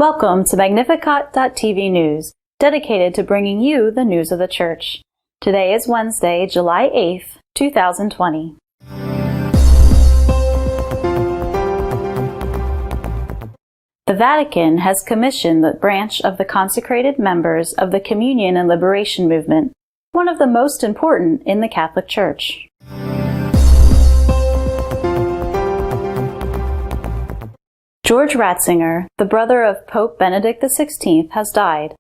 Welcome to Magnificat TV News, dedicated to bringing you the news of the Church. Today is Wednesday, July 8th, 2020. The Vatican has commissioned the branch of the consecrated members of the Communion and Liberation movement, one of the most important in the Catholic Church. George Ratzinger, the brother of Pope Benedict XVI, has died.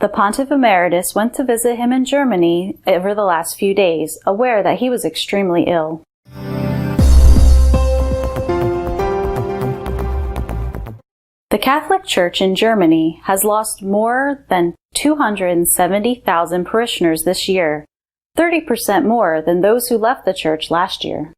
The Pontiff Emeritus went to visit him in Germany over the last few days, aware that he was extremely ill. The Catholic Church in Germany has lost more than 270,000 parishioners this year, 30% more than those who left the Church last year.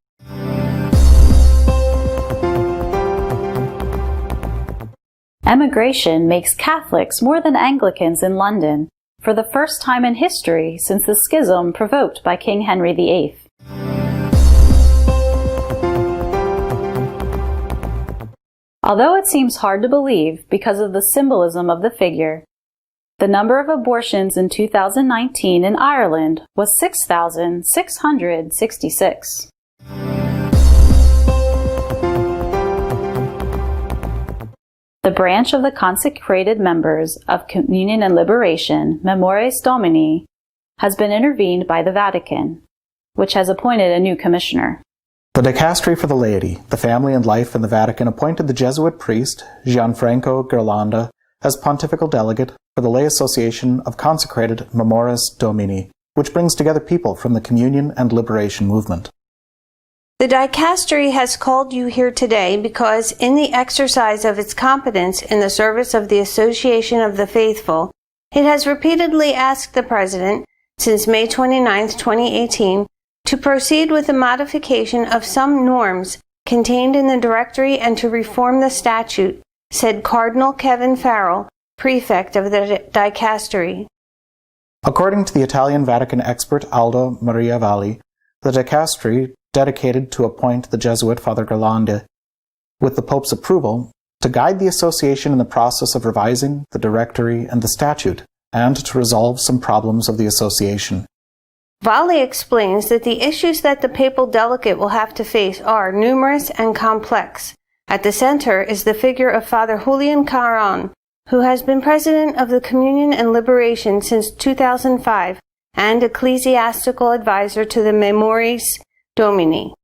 Emigration makes Catholics more than Anglicans in London, for the first time in history since the schism provoked by King Henry VIII. Although it seems hard to believe because of the symbolism of the figure, the number of abortions in 2019 in Ireland was 6,666. The branch of the consecrated members of Communion and Liberation, Memoriis Domini, has been intervened by the Vatican, which has appointed a new commissioner. The Dicastery for the Laity, the Family and Life in the Vatican appointed the Jesuit priest Gianfranco Ghirlanda as pontifical delegate for the Lay Association of Consecrated Memoriis Domini, which brings together people from the Communion and Liberation movement. The Dicastery has called you here today because, in the exercise of its competence in the service of the Association of the Faithful, it has repeatedly asked the President, since May 29, 2018, to proceed with the modification of some norms contained in the directory and to reform the statute, said Cardinal Kevin Farrell, prefect of the Dicastery. According to the Italian Vatican expert Aldo Maria Valli, the Dicastery dedicated to appoint the Jesuit Father Ghirlanda, with the Pope's approval, to guide the association in the process of revising the directory and the statute, and to resolve some problems of the association. Valli explains that the issues that the papal delegate will have to face are numerous and complex. At the center is the figure of Father Julian Caron, who has been president of the Communion and Liberation since 2005 and ecclesiastical advisor to the Memoriis Domini.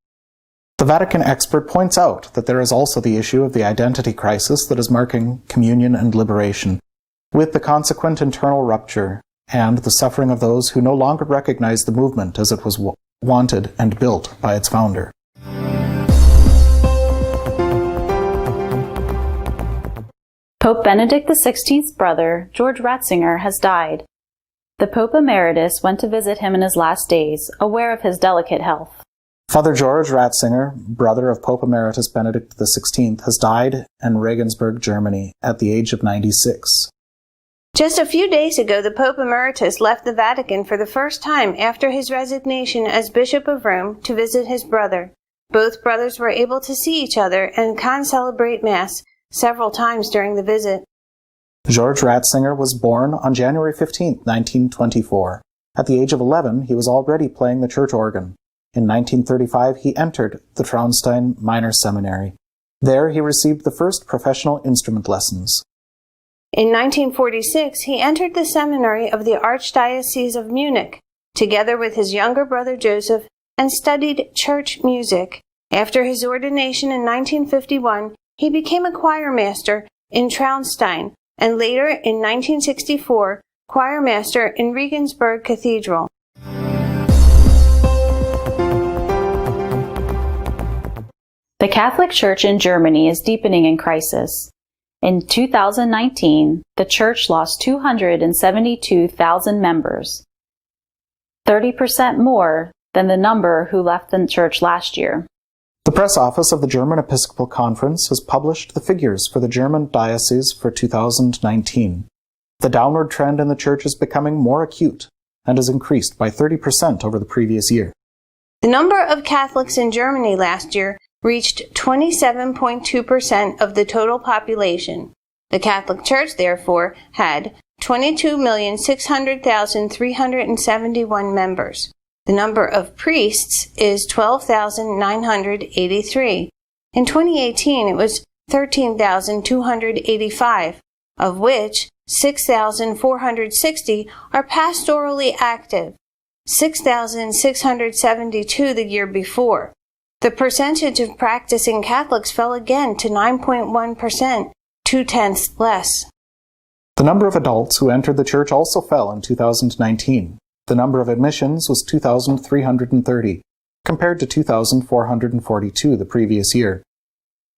The Vatican expert points out that there is also the issue of the identity crisis that is marking communion and liberation, with the consequent internal rupture and the suffering of those who no longer recognize the movement as it was wanted and built by its founder. Pope Benedict XVI's brother, George Ratzinger, has died. The Pope Emeritus went to visit him in his last days, aware of his delicate health. Father George Ratzinger, brother of Pope Emeritus Benedict XVI, has died in Regensburg, Germany, at the age of 96. Just a few days ago, the Pope Emeritus left the Vatican for the first time after his resignation as Bishop of Rome to visit his brother. Both brothers were able to see each other and concelebrate Mass several times during the visit. George Ratzinger was born on January 15, 1924. At the age of 11, he was already playing the church organ. In 1935, he entered the Traunstein Minor Seminary. There, he received the first professional instrument lessons. In 1946, he entered the seminary of the Archdiocese of Munich, together with his younger brother Joseph, and studied church music. After his ordination in 1951, he became a choir master in Traunstein, and later, in 1964, choir master in Regensburg Cathedral. The Catholic Church in Germany is deepening in crisis. In 2019, the Church lost 272,000 members, 30% more than the number who left the Church last year. The press office of the German Episcopal Conference has published the figures for the German diocese for 2019. The downward trend in the Church is becoming more acute and has increased by 30% over the previous year. The number of Catholics in Germany last year reached 27.2% of the total population. The Catholic Church, therefore, had 22,600,371 members. The number of priests is 12,983. In 2018, it was 13,285, of which 6,460 are pastorally active, 6,672 the year before. The percentage of practicing Catholics fell again to 9.1%, 0.2 less. The number of adults who entered the church also fell in 2019. The number of admissions was 2,330, compared to 2,442 the previous year.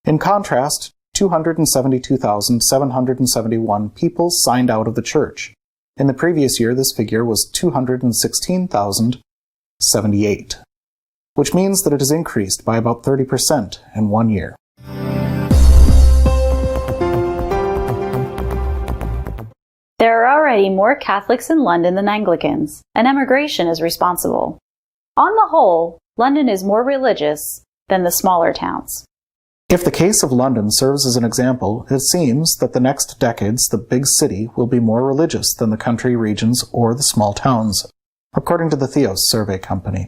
In contrast, 272,771 people signed out of the church. In the previous year, this figure was 216,078, which means that it has increased by about 30% in 1 year. There are already more Catholics in London than Anglicans, and emigration is responsible. On the whole, London is more religious than the smaller towns. If the case of London serves as an example, it seems that the next decades the big city will be more religious than the country regions or the small towns, according to the Theos Survey Company.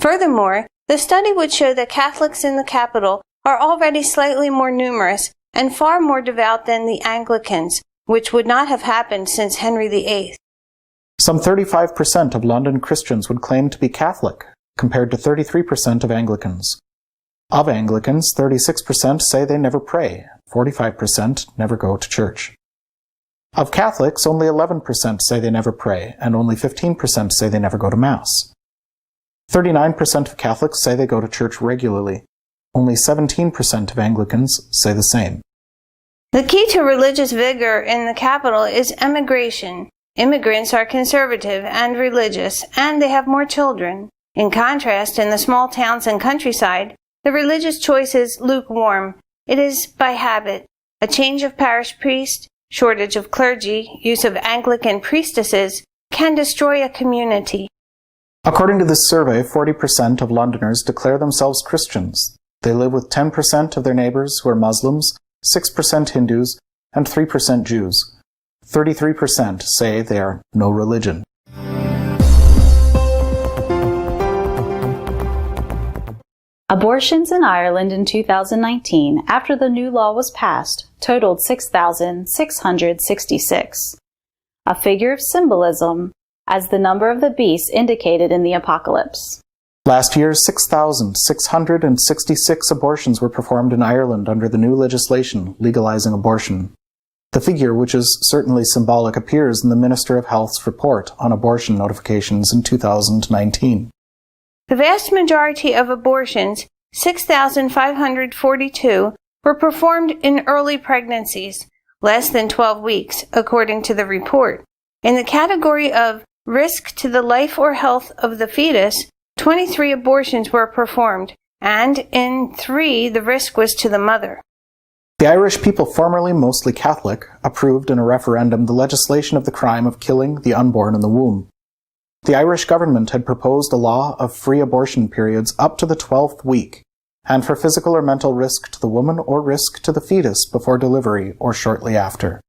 Furthermore, the study would show that Catholics in the capital are already slightly more numerous and far more devout than the Anglicans, which would not have happened since Henry VIII. Some 35% of London Christians would claim to be Catholic, compared to 33% of Anglicans. Of Anglicans, 36% say they never pray, 45% never go to church. Of Catholics, only 11% say they never pray, and only 15% say they never go to Mass. 39% of Catholics say they go to church regularly. Only 17% of Anglicans say the same. The key to religious vigor in the capital is emigration. Immigrants are conservative and religious, and they have more children. In contrast, in the small towns and countryside, the religious choice is lukewarm. It is by habit. A change of parish priest, shortage of clergy, use of Anglican priestesses can destroy a community. According to this survey, 40% of Londoners declare themselves Christians. They live with 10% of their neighbors who are Muslims, 6% Hindus, and 3% Jews. 33% say they are no religion. Abortions in Ireland in 2019, after the new law was passed, totaled 6,666, a figure of symbolism as the number of the beast indicated in the Apocalypse. Last year, 6,666 abortions were performed in Ireland under the new legislation legalizing abortion. The figure, which is certainly symbolic, appears in the Minister of Health's report on abortion notifications in 2019. The vast majority of abortions, 6,542, were performed in early pregnancies, less than 12 weeks, according to the report. In the category of risk to the life or health of the fetus, 23 abortions were performed, and in 3 the risk was to the mother. The Irish people, formerly mostly Catholic, approved in a referendum the legislation of the crime of killing the unborn in the womb. The Irish government had proposed a law of free abortion periods up to the 12th week, and for physical or mental risk to the woman or risk to the fetus before delivery or shortly after.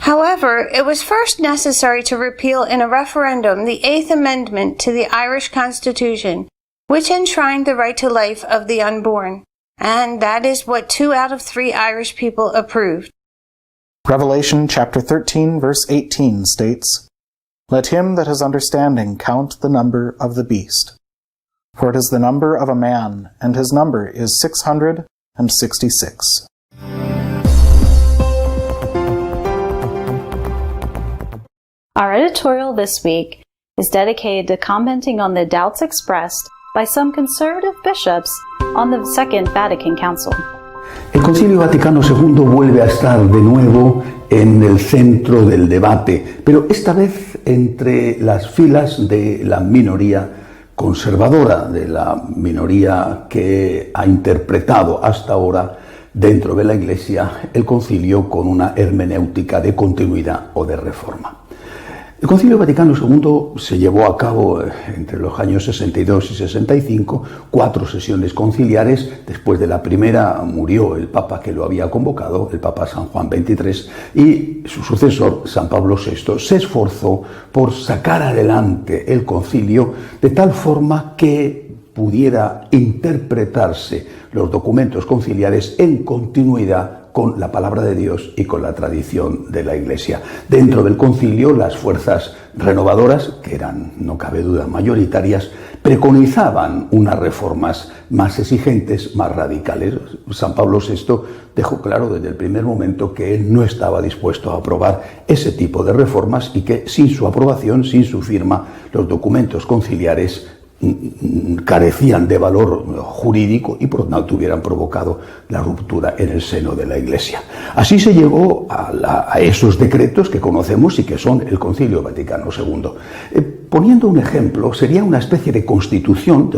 However, it was first necessary to repeal in a referendum the 8th Amendment to the Irish Constitution, which enshrined the right to life of the unborn, and that is what 2 out of 3 Irish people approved. Revelation chapter 13, verse 18 states, "Let him that has understanding count the number of the beast, for it is the number of a man, and his number is 666. Our editorial this week is dedicated to commenting on the doubts expressed by some conservative bishops on the Second Vatican Council. El Concilio Vaticano II vuelve a estar de nuevo en el centro del debate, pero esta vez entre las filas de la minoría conservadora, de la minoría que ha interpretado hasta ahora dentro de la Iglesia el concilio con una hermenéutica de continuidad o de reforma. El Concilio Vaticano II se llevó a cabo entre los años 62 y 65, 4 sesiones conciliares. Después de la primera murió el Papa que lo había convocado, el Papa San Juan XXIII, y su sucesor, San Pablo VI, se esforzó por sacar adelante el concilio de tal forma que pudiera interpretarse los documentos conciliares en continuidad con la palabra de Dios y con la tradición de la Iglesia. Dentro del concilio, las fuerzas renovadoras, que eran, no cabe duda, mayoritarias, preconizaban unas reformas más exigentes, más radicales. San Pablo VI dejó claro desde el primer momento que él no estaba dispuesto a aprobar ese tipo de reformas y que sin su aprobación, sin su firma, los documentos conciliares carecían de valor jurídico y por lo tanto hubieran provocado la ruptura en el seno de la Iglesia. Así se llegó a esos decretos que conocemos y que son el Concilio Vaticano II. Poniendo un ejemplo, sería una especie de constitución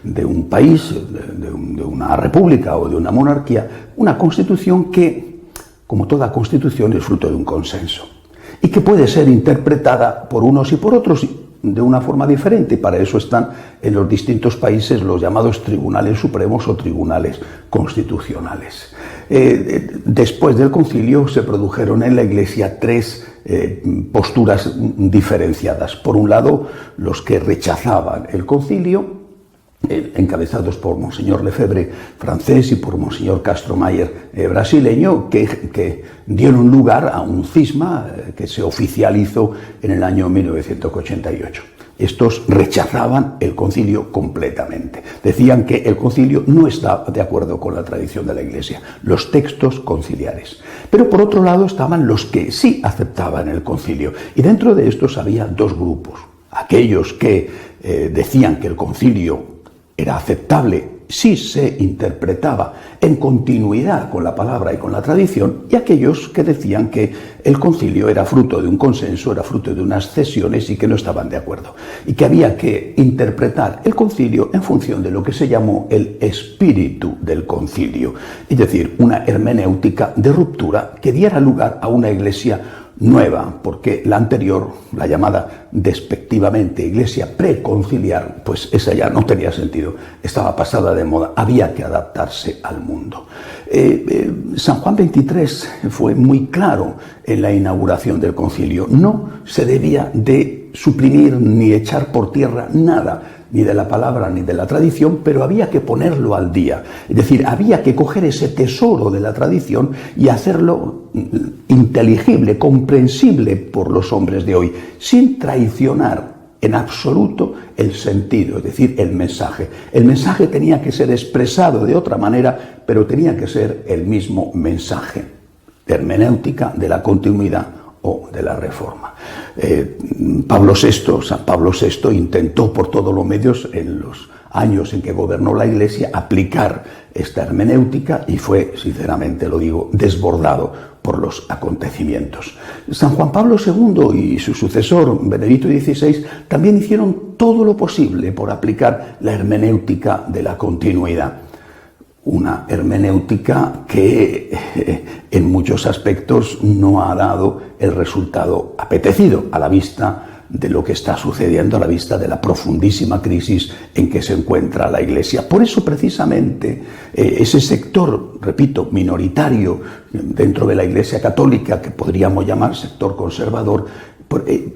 de un país, de una república o de una monarquía, una constitución que, como toda constitución, es fruto de un consenso y que puede ser interpretada por unos y por otros de una forma diferente. Para eso están en los distintos países los llamados tribunales supremos o tribunales constitucionales. Después del concilio se produjeron en la Iglesia 3 posturas diferenciadas. Por un lado, los que rechazaban el concilio, encabezados por Monseñor Lefebvre, francés, y por Monseñor Castro Mayer, brasileño, que dieron lugar a un cisma que se oficializó en el año 1988. Estos rechazaban el concilio completamente. Decían que el concilio no estaba de acuerdo con la tradición de la Iglesia, los textos conciliares. Pero por otro lado estaban los que sí aceptaban el concilio. Y dentro de estos había 2 grupos. Aquellos que decían que el concilio era aceptable si se interpretaba en continuidad con la palabra y con la tradición, y aquellos que decían que el concilio era fruto de un consenso, era fruto de unas cesiones y que no estaban de acuerdo, y que había que interpretar el concilio en función de lo que se llamó el espíritu del concilio, es decir, una hermenéutica de ruptura que diera lugar a una iglesia nueva, porque la anterior, la llamada despectivamente iglesia preconciliar, pues esa ya no tenía sentido, estaba pasada de moda, había que adaptarse al mundo. San Juan XXIII fue muy claro en la inauguración del concilio: no se debía de suprimir ni echar por tierra nada, ni de la palabra ni de la tradición, pero había que ponerlo al día. Es decir, había que coger ese tesoro de la tradición y hacerlo inteligible, comprensible por los hombres de hoy, sin traicionar en absoluto el sentido, es decir, el mensaje. El mensaje tenía que ser expresado de otra manera, pero tenía que ser el mismo mensaje, hermenéutica de la continuidad o de la reforma. San Pablo VI intentó por todos los medios, en los años en que gobernó la Iglesia, aplicar esta hermenéutica y fue, sinceramente lo digo, desbordado por los acontecimientos. San Juan Pablo II y su sucesor, Benedicto XVI, también hicieron todo lo posible por aplicar la hermenéutica de la continuidad. Una hermenéutica que en muchos aspectos no ha dado el resultado apetecido a la vista de lo que está sucediendo, a la vista de la profundísima crisis en que se encuentra la Iglesia. Por eso, precisamente, ese sector, repito, minoritario dentro de la Iglesia católica, que podríamos llamar sector conservador,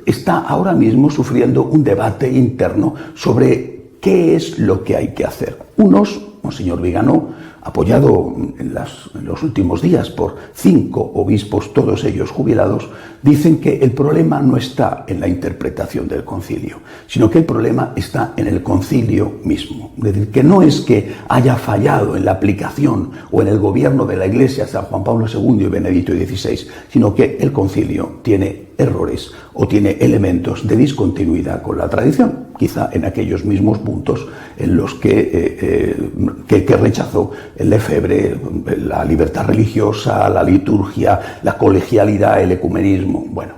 está ahora mismo sufriendo un debate interno sobre qué es lo que hay que hacer. Unos, Monseñor Viganó, apoyado en los últimos días por 5 obispos, todos ellos jubilados, dicen que el problema no está en la interpretación del concilio, sino que el problema está en el concilio mismo. Es decir, que no es que haya fallado en la aplicación o en el gobierno de la Iglesia San Juan Pablo II y Benedicto XVI, sino que el concilio tiene errores o tiene elementos de discontinuidad con la tradición, quizá en aquellos mismos puntos en los que rechazó el Lefebvre, la libertad religiosa, la liturgia, la colegialidad, el ecumenismo. Bueno,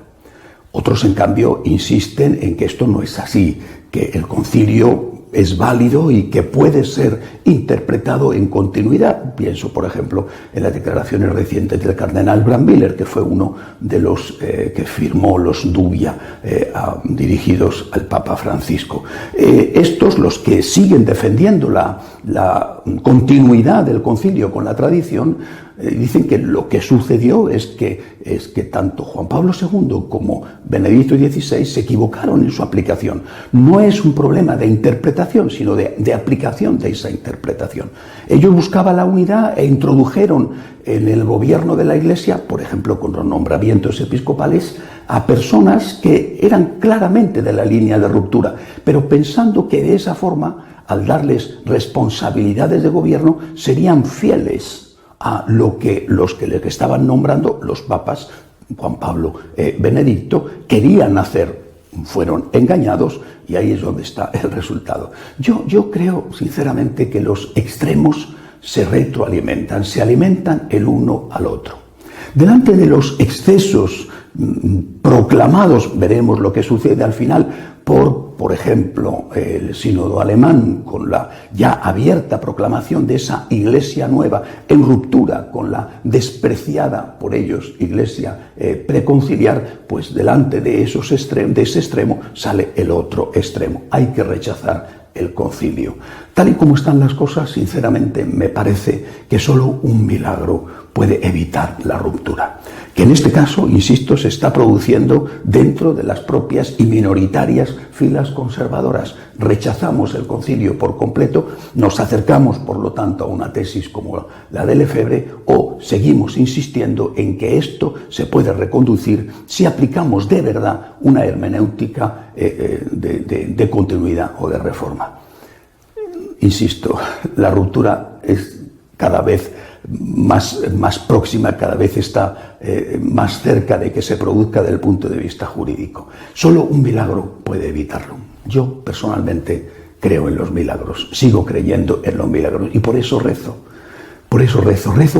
otros en cambio insisten en que esto no es así, que el concilio es válido y que puede ser interpretado en continuidad unidad. Pienso, por ejemplo, en las declaraciones recientes del cardenal Brandmüller, que fue uno de los que firmó los Dubia dirigidos al Papa Francisco. Estos, los que siguen defendiendo la continuidad del concilio con la tradición, dicen que lo que sucedió es que tanto Juan Pablo II como Benedicto XVI se equivocaron en su aplicación. No es un problema de interpretación, sino de aplicación de esa interpretación. Ellos buscaban la unidad e introdujeron en el gobierno de la Iglesia, por ejemplo, con los nombramientos episcopales, a personas que eran claramente de la línea de ruptura, pero pensando que de esa forma, al darles responsabilidades de gobierno, serían fieles a lo que los que les estaban nombrando, los papas, Juan Pablo, Benedicto, querían hacer. Fueron engañados y ahí es donde está el resultado. Yo creo sinceramente que los extremos se retroalimentan, se alimentan el uno al otro. Delante de los excesos proclamados, veremos lo que sucede al final, por ejemplo, el sínodo alemán, con la ya abierta proclamación de esa iglesia nueva en ruptura con la despreciada por ellos iglesia preconciliar, pues delante de ese extremo sale el otro extremo. Hay que rechazar el concilio. Tal y como están las cosas, sinceramente me parece que solo un milagro puede evitar la ruptura, que en este caso, insisto, se está produciendo dentro de las propias y minoritarias filas conservadoras. Rechazamos el concilio por completo, nos acercamos por lo tanto a una tesis como la de Lefebvre, o seguimos insistiendo en que esto se puede reconducir si aplicamos de verdad una hermenéutica de continuidad o de reforma. Insisto, la ruptura es cada vez más próxima, cada vez está más cerca de que se produzca desde el punto de vista jurídico. Solo un milagro puede evitarlo. Yo personalmente creo en los milagros, sigo creyendo en los milagros y por eso rezo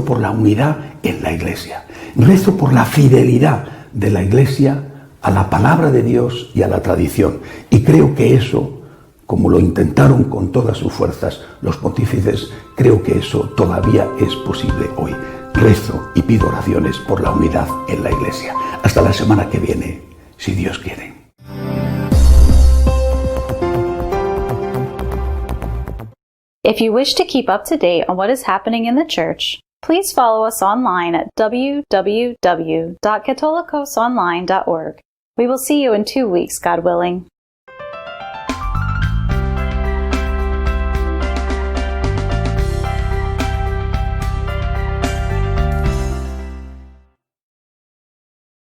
por la unidad en la Iglesia, rezo por la fidelidad de la Iglesia a la palabra de Dios y a la tradición, y creo que eso, como lo intentaron con todas sus fuerzas los pontífices, creo que eso todavía es posible hoy. Rezo y pido oraciones por la unidad en la Iglesia. Hasta la semana que viene, si Dios quiere. If you wish to keep up to date on what is happening in the Church, please follow us online at www.catholicosonline.org. We will see you in 2 weeks, God willing.